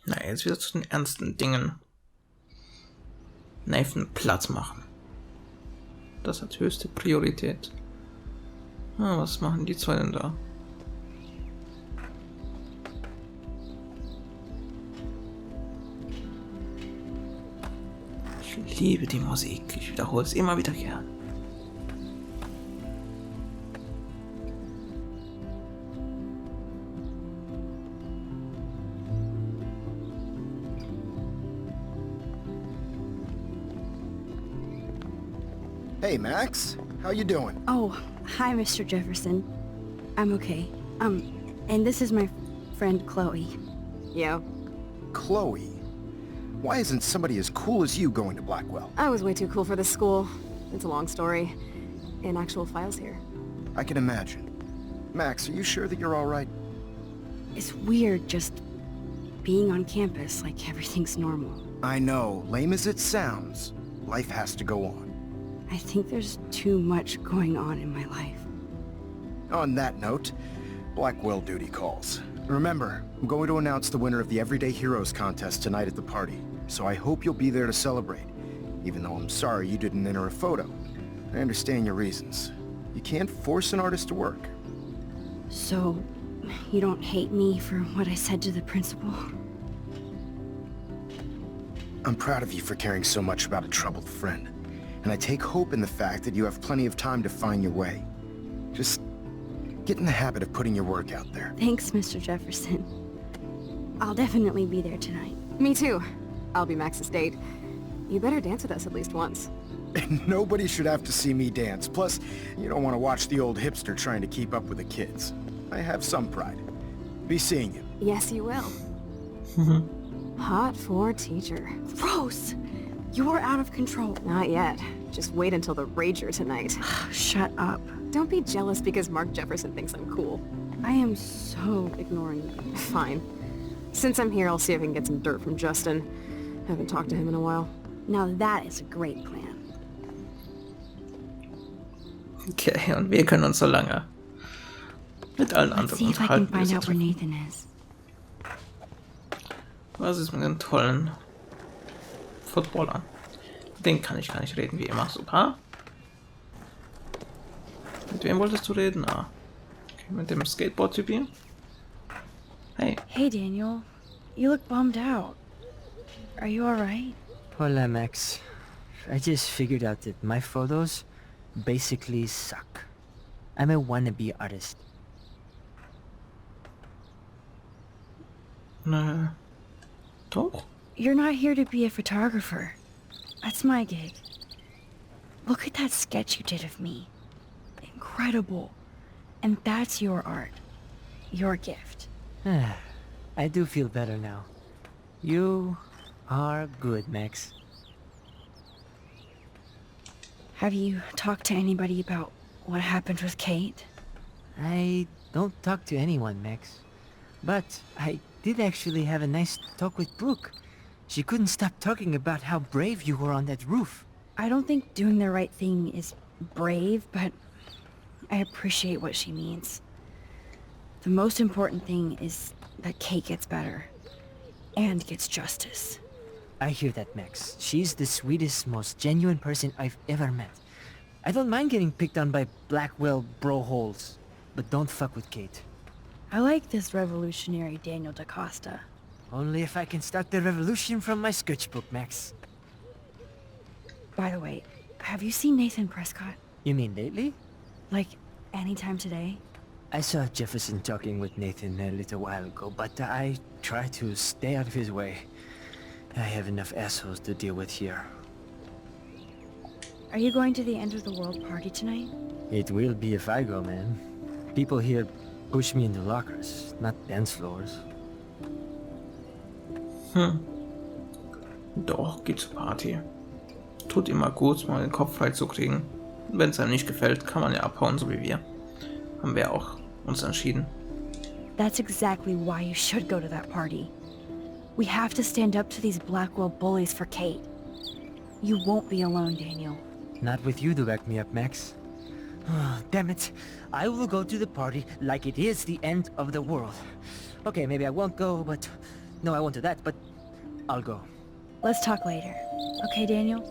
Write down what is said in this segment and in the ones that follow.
Na, jetzt wieder zu den ernsten Dingen. Nathan Platz machen. Das hat höchste Priorität. Was machen die zwei denn da? Ich liebe die Musik. Ich wiederhole es immer wieder gern. Hey, Max. How you doing? Oh, hi, Mr. Jefferson. I'm okay. And this is my friend Chloe. Yeah, Chloe. Why isn't somebody as cool as you going to Blackwell? I was way too cool for this school. It's a long story. In actual files here. I can imagine. Max, are you sure that you're all right? It's weird just being on campus like everything's normal. I know, lame as it sounds, life has to go on. I think there's too much going on in my life. On that note, Blackwell duty calls. Remember, I'm going to announce the winner of the Everyday Heroes contest tonight at the party, so I hope you'll be there to celebrate, even though I'm sorry you didn't enter a photo. I understand your reasons. You can't force an artist to work. So, you don't hate me for what I said to the principal? I'm proud of you for caring so much about a troubled friend, and I take hope in the fact that you have plenty of time to find your way. Just get in the habit of putting your work out there. Thanks, Mr. Jefferson. I'll definitely be there tonight. Me too. I'll be Max's date. You better dance with us at least once. Nobody should have to see me dance. Plus, you don't want to watch the old hipster trying to keep up with the kids. I have some pride. Be seeing you. Yes, you will. Hot for teacher. Gross! You're out of control. Not yet. Just wait until the rager tonight. Shut up. Don't be jealous because Mark Jefferson thinks I'm cool. I am so ignoring you. Fine. Since I'm here, I'll see if I can get some dirt from Justin. Haven't talked to him in a while. Now that is a great plan. Okay, und wir können uns so lange mit allen Let's anderen see if I can unterhalten. find out where Nathan is. Was ist mit den tollen Footballern? Den kann ich gar nicht reden, wie immer. Super. Mit wem wolltest du reden? Okay, mit dem Skateboard-Typi. Hey. Hey, Daniel. You look bummed out. Are you alright? Hola, Max. I just figured out that my photos basically suck. I'm a wannabe artist. Doch? You're not here to be a photographer. That's my gig. Look at that sketch you did of me. Incredible. And that's your art. Your gift. I do feel better now. You are good, Max. Have you talked to anybody about what happened with Kate? I don't talk to anyone, Max. But I did actually have a nice talk with Brooke. She couldn't stop talking about how brave you were on that roof. I don't think doing the right thing is brave, but I appreciate what she means. The most important thing is that Kate gets better. And gets justice. I hear that, Max. She's the sweetest, most genuine person I've ever met. I don't mind getting picked on by Blackwell bro-holes, but don't fuck with Kate. I like this revolutionary Daniel DaCosta. Only if I can start the revolution from my sketchbook, Max. By the way, have you seen Nathan Prescott? You mean lately? Like, anytime today? I saw Jefferson talking with Nathan a little while ago, but I try to stay out of his way. I have enough assholes to deal with here. Are you going to the end of the world party tonight? It will be if I go, man. People here push me into lockers, not dance floors. Doch, geht zur Party. Tut immer gut, mal den Kopf frei zu kriegen. Wenn es einem nicht gefällt, kann man ja abhauen, so wie wir. Haben wir auch uns entschieden. That's exactly why you should go to that party. We have to stand up to these Blackwell bullies for Kate. You won't be alone, Daniel. Not with you to back me up, Max. Damn it. I will go to the party like it is the end of the world. Okay, maybe I won't go, but No, I won't do that, but I'll go. Let's talk later. Okay, Daniel?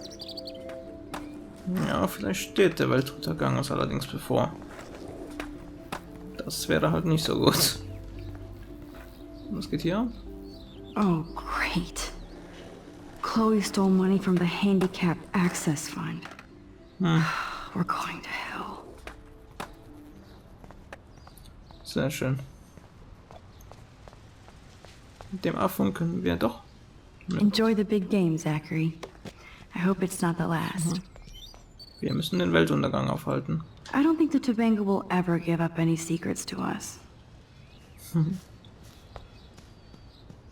Ja, vielleicht steht der Weltuntergang uns allerdings bevor. Das wäre halt nicht so gut. Was geht hier? Oh, great. Chloe stole money from the Handicapped Access Fund. We're going to hell. Sehr schön. Mit dem Affen können wir doch. Enjoy the big game, Zachary. I hope it's not the last. Wir müssen den Weltuntergang aufhalten. I don't think the Tobango will ever give up any secrets to us.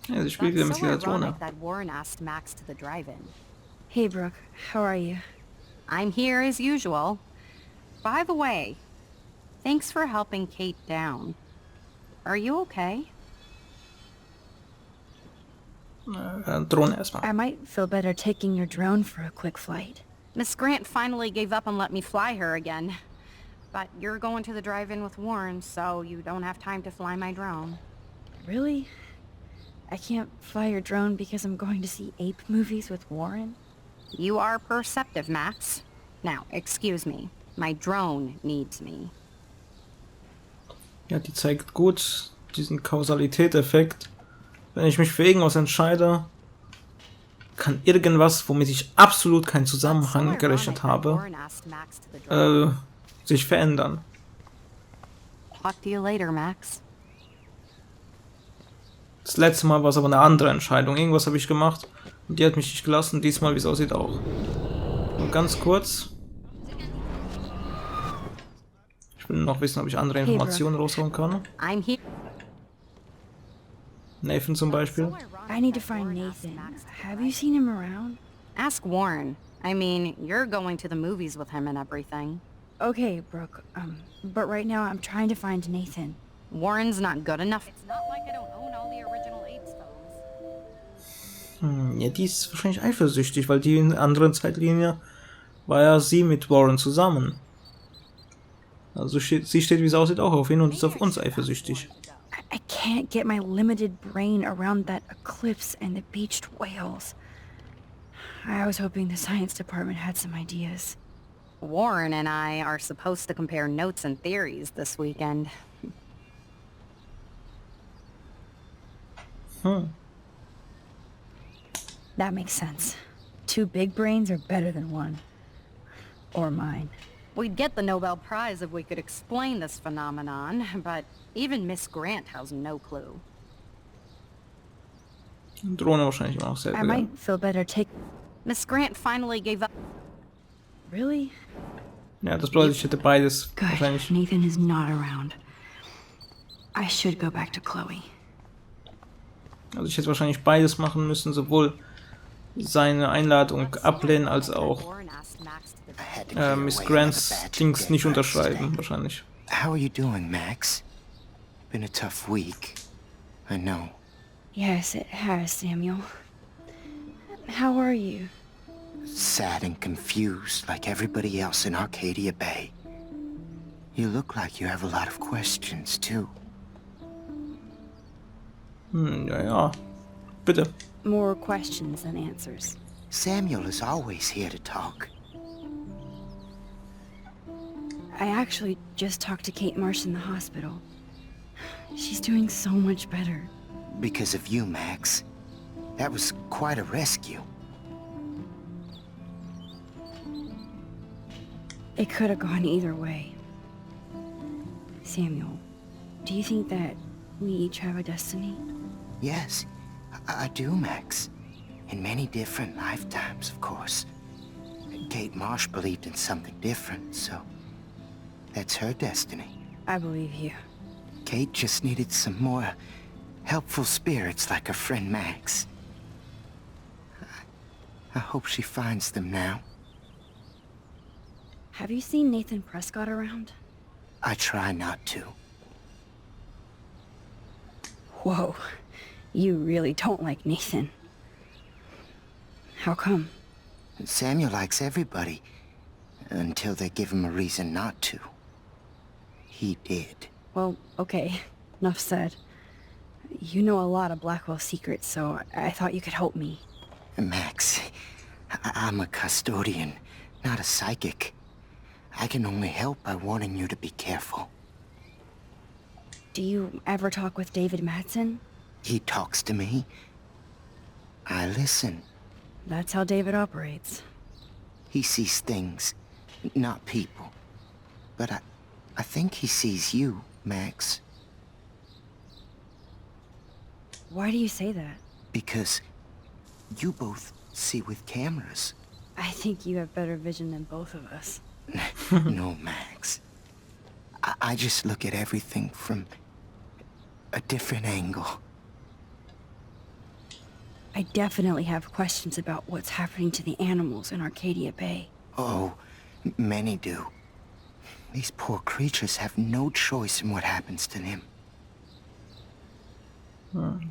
Ja, sie spielt wieder mit ihrer Drohne. that Warren asked Max to the drive-in. Hey, Brooke. How are you? I'm here as usual. By the way, thanks for helping Kate down. Are you okay? Drohne erstmal. I might feel better taking your drone for a quick flight. Miss Grant finally gave up and let me fly her again. But you're going to the drive-in with Warren, so you don't have time to fly my drone. Really? I can't fly your drone because I'm going to see ape movies with Warren? You are perceptive, Max. Now, excuse me. My drone needs me. Ja, die zeigt gut diesen Kausalitätseffekt. Wenn ich mich für irgendwas entscheide, kann irgendwas, womit ich absolut keinen Zusammenhang gerechnet habe, sich verändern. Talk to you later, Max. Das letzte Mal war es aber eine andere Entscheidung. Irgendwas habe ich gemacht und die hat mich nicht gelassen. Diesmal, wie es aussieht, auch. Und ganz kurz. Ich will noch wissen, ob ich andere Informationen rausholen kann. I'm here. Nathan zum Beispiel. I need to find Nathan. Have you seen him around? Ask Warren. I mean, you're going to the movies with him and everything. Okay, Brooke. But right now I'm trying to find Nathan. Warren's not good enough. It's not like I don't own all the original Apes films. Ja, die ist wahrscheinlich eifersüchtig, weil die in der anderen Zeitlinie war ja sie mit Warren zusammen. Also sie steht, wie es aussieht, auch auf ihn und ist auf uns eifersüchtig. I can't get my limited brain around that eclipse and the beached whales. I was hoping the science department had some ideas. Warren and I are supposed to compare notes and theories this weekend. That makes sense. 2 big brains are better than 1. Or mine. We'd get the Nobel Prize if we could explain this phenomenon, but even Miss Grant has no clue. Drohne wahrscheinlich immer noch sehr I gut. might feel better take... Miss Grant finally gave up. Really? Ja, das bedeutet, ich hätte beides Good. wahrscheinlich. Nathan is not around. I should go back to Chloe. Also ich hätte wahrscheinlich beides machen müssen, sowohl seine Einladung ablehnen, als auch Warren asked Max to the I had to clear Miss away Grants another batch of Dings dead nicht birds unterschreiben, today. wahrscheinlich. How are you doing, Max? Been a tough week. I know. Yes, it has, Samuel. How are you? Sad and confused like everybody else in Arcadia Bay. You look like you have a lot of questions, too. Ja, ja. Bitte. More questions than answers. Samuel is always here to talk. I actually just talked to Kate Marsh in the hospital. She's doing so much better. Because of you, Max. That was quite a rescue. It could have gone either way. Samuel, do you think that we each have a destiny? Yes, I do, Max. In many different lifetimes, of course. Kate Marsh believed in something different, so that's her destiny. I believe you. Kate just needed some more helpful spirits like her friend Max. I hope she finds them now. Have you seen Nathan Prescott around? I try not to. Whoa, you really don't like Nathan. How come? Samuel likes everybody, until they give him a reason not to. He did. Well, okay, enough said. You know a lot of Blackwell secrets, so I thought you could help me. Max, I'm a custodian, not a psychic. I can only help by warning you to be careful. Do you ever talk with David Madsen? He talks to me. I listen. That's how David operates. He sees things, not people. But I think he sees you, Max. Why do you say that? Because you both see with cameras. I think you have better vision than both of us. No, Max. I just look at everything from a different angle. I definitely have questions about what's happening to the animals in Arcadia Bay. Oh, many do. These poor creatures have no choice in what happens to them.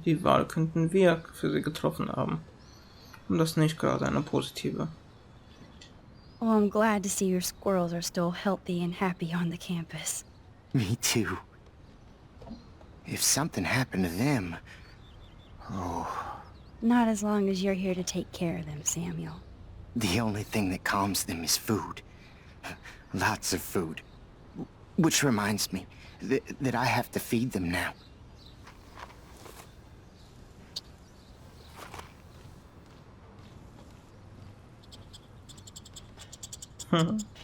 Die Wahl könnten wir für sie getroffen haben. Und das nicht gerade eine positive. Well, I'm glad to see your squirrels are still healthy and happy on the campus. Me too. If something happened to them... Oh... Not as long as you're here to take care of them, Samuel. The only thing that calms them is food. Lots of food. Which reminds me that I have to feed them now.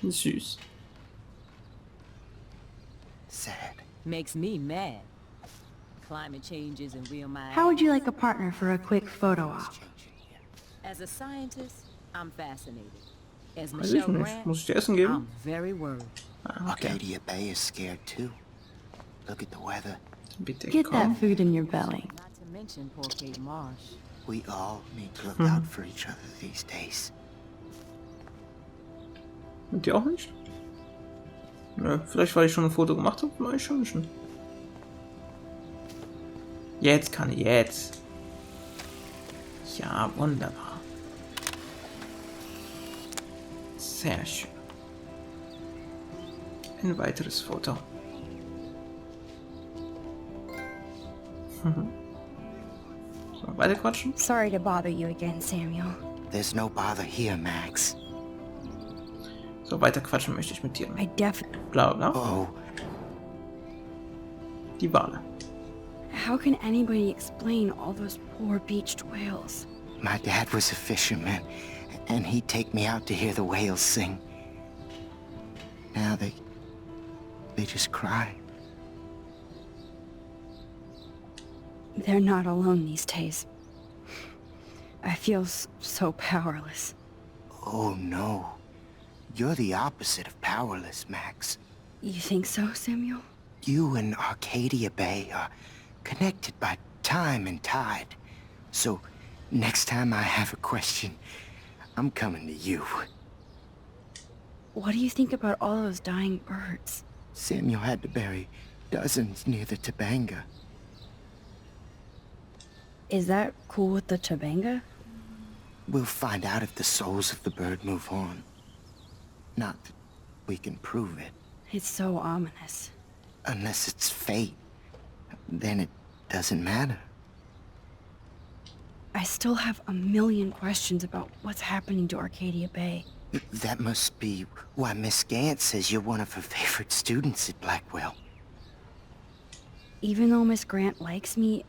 Süß. Sad. Makes me mad. Climate change isn't real my How would you like a partner for a quick photo op? As a scientist, I'm fascinated. As Weiß ich Michelle nicht. Grant, Muss ich dir Essen geben? I'm very worried. Okay. Arcadia Bay is scared too. Look at the weather. Bitte Get komm. that food in your belly. Not to mention poor Kate Marsh. We all need to look out for each other these days. Und die auch nicht? Nö, vielleicht weil ich schon ein Foto gemacht habe von Eichhörnchen. Jetzt kann ich, jetzt. Ja, wunderbar. Sehr schön. Ein weiteres Foto. So, weiter quatschen. Sorry to bother you again, Samuel. There's no bother here, Max. So, weiter quatschen möchte ich mit dir. I Bla bla. Oh, Die Wale. How can anybody explain all those poor beached whales? my dad was a fisherman, and he'd take me out to hear the whales sing. Now they just cry. They're not alone these days. I feel so powerless. Oh no. You're the opposite of powerless, Max. You think so, Samuel? You and Arcadia Bay are connected by time and tide. So, next time I have a question, I'm coming to you. What do you think about all those dying birds? Samuel had to bury dozens near the Tabanga. Is that cool with the Chabanga? We'll find out if the souls of the bird move on. Not that we can prove it. It's so ominous. Unless it's fate. Then it doesn't matter. I still have a million questions about what's happening to Arcadia Bay. That must be why Miss Gant says you're one of her favorite students at Blackwell. Even though Miss Grant likes me,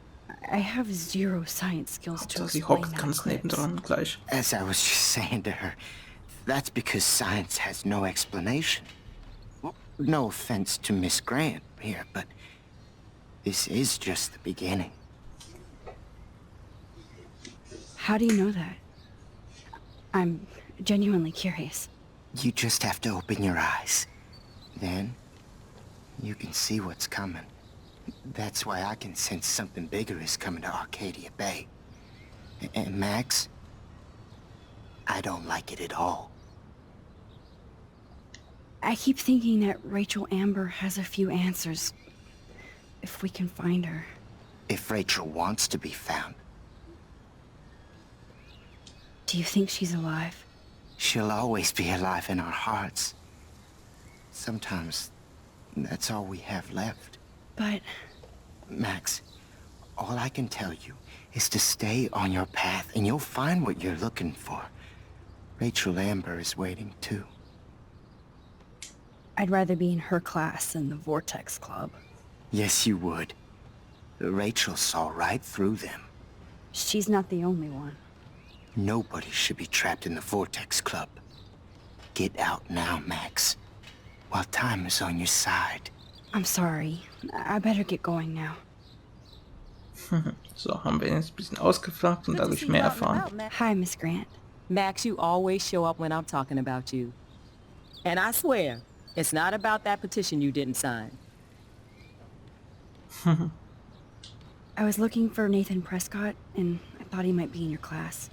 I have zero science skills to Hauptsache sie explain hockt that ganz eclipse. nebendran gleich. As I was just saying to her, that's because science has no explanation. Well, no offense to Miss Grant here, but this is just the beginning. How do you know that? I'm genuinely curious. You just have to open your eyes. Then, you can see what's coming. That's why I can sense something bigger is coming to Arcadia Bay. And Max, I don't like it at all. I keep thinking that Rachel Amber has a few answers. If we can find her. If Rachel wants to be found, Do you think she's alive? she'll always be alive in our hearts. Sometimes, that's all we have left. But Max, All I can tell you is to stay on your path and you'll find what you're looking for. Rachel Amber is waiting too. I'd rather be in her class than the Vortex Club. Yes, you would. Rachel saw right through them. She's not the only one. Nobody should be trapped in the Vortex Club. Get out now, Max, while time is on your side. I'm sorry. I better get going now. So, haben wir ihn jetzt ein bisschen ausgefragt und dadurch mehr erfahren. Hi, Miss Grant. Max, you always show up when I'm talking about you. And I swear, it's not about that petition you didn't sign. I was looking for Nathan Prescott, and I thought he might be in your class.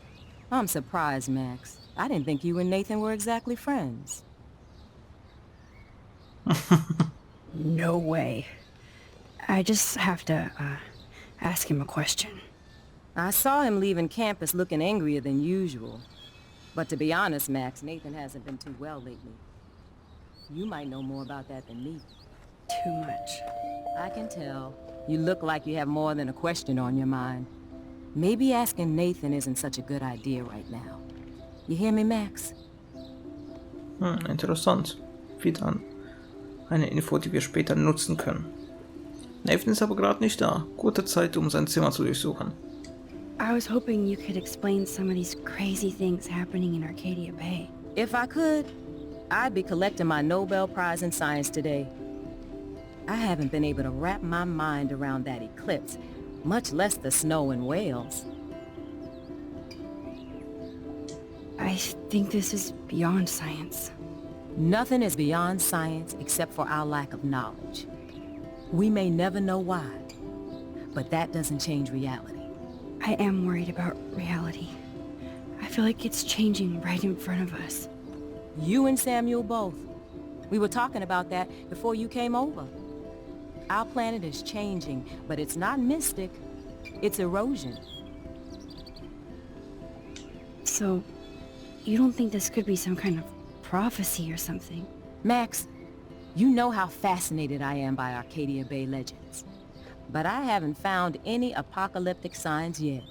I'm surprised, Max. I didn't think you and Nathan were exactly friends. No way. I just have to, ask him a question. I saw him leaving campus looking angrier than usual. But to be honest, Max, Nathan hasn't been too well lately. You might know more about that than me. Too much. I can tell. You look like you have more than a question on your mind. Maybe asking Nathan isn't such a good idea right now. You hear me, Max? Interessant. Wieder eine Info, die wir später nutzen können. Nathan ist aber gerade nicht da. Gute Zeit, um sein Zimmer zu durchsuchen. I was hoping you could explain some of these crazy things happening in Arcadia Bay. If I could, I'd be collecting my Nobel Prize in Science today. I haven't been able to wrap my mind around that eclipse, much less the snow in Wales. I think this is beyond science. Nothing is beyond science except for our lack of knowledge. We may never know why, but that doesn't change reality. I am worried about reality. I feel like it's changing right in front of us. You and Samuel both. We were talking about that before you came over. Our planet is changing, but it's not mystic. It's erosion. So, you don't think this could be some kind of prophecy or something? Max, you know how fascinated I am by Arcadia Bay legends. But I haven't found any apocalyptic signs yet.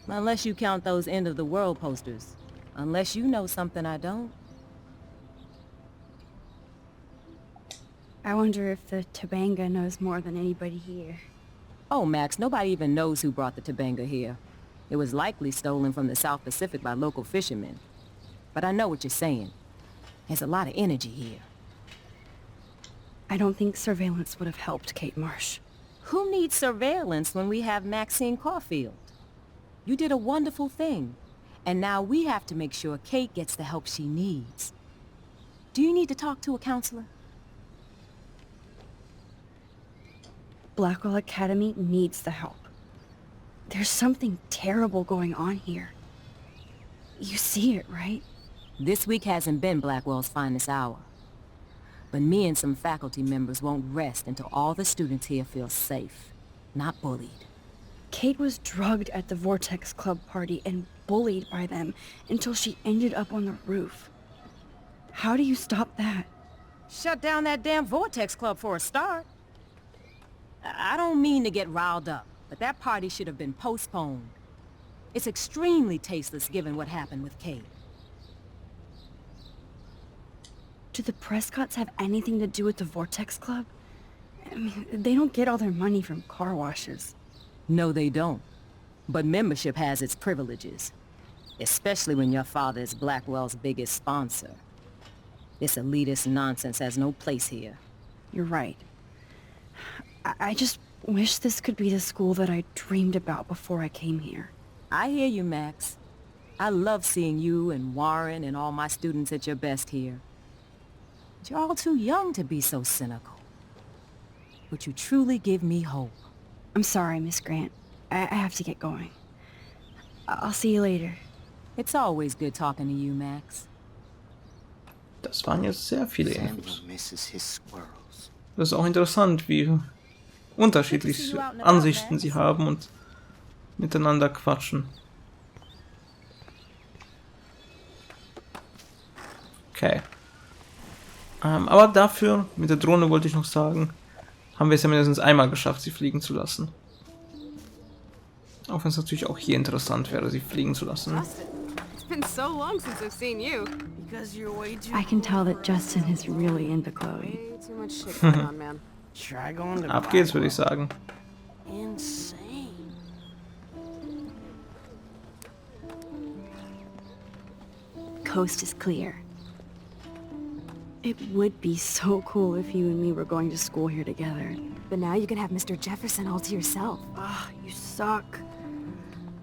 Unless you count those end-of-the-world posters. Unless you know something I don't. I wonder if the Tobanga knows more than anybody here. Oh, Max, nobody even knows who brought the Tobanga here. It was likely stolen from the South Pacific by local fishermen. But I know what you're saying. There's a lot of energy here. I don't think surveillance would have helped Kate Marsh. Who needs surveillance when we have Maxine Caulfield? You did a wonderful thing. And now we have to make sure Kate gets the help she needs. Do you need to talk to a counselor? Blackwell Academy needs the help. There's something terrible going on here. You see it, right? This week hasn't been Blackwell's finest hour. But me and some faculty members won't rest until all the students here feel safe, not bullied. Kate was drugged at the Vortex Club party and bullied by them until she ended up on the roof. How do you stop that? Shut down that damn Vortex Club for a start. I don't mean to get riled up, but that party should have been postponed. It's extremely tasteless given what happened with Kate. Do the Prescotts have anything to do with the Vortex Club? I mean, they don't get all their money from car washes. No, they don't. But membership has its privileges. Especially when your father is Blackwell's biggest sponsor. This elitist nonsense has no place here. You're right. I just wish this could be the school that I dreamed about before I came here. I hear you, Max. I love seeing you and Warren and all my students at your best here. But you're all too young to be so cynical. But you truly give me hope. I'm sorry, Miss Grant. I have to get going. I'll see you later. It's always good talking to you, Max. Das waren jetzt sehr viele Samuel Infos. misses his squirrels. Das ist auch interessant, wie unterschiedliche Ansichten sie haben und miteinander quatschen. Okay. Aber dafür, mit der Drohne wollte ich noch sagen, haben wir es ja mindestens einmal geschafft, sie fliegen zu lassen. Auch wenn es natürlich auch hier interessant wäre, sie fliegen zu lassen. It's been so long since I've seen you. Because you're way too I can tell that Justin is really into Chloe. way too much shit going on, man. Try going to Ab geht's, würde ich sagen. Insane. Coast is clear. It would be so cool if you and me were going to school here together. But now you can have Mr. Jefferson all to yourself. Ah, you suck.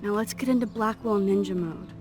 Now let's get into Blackwell Ninja mode.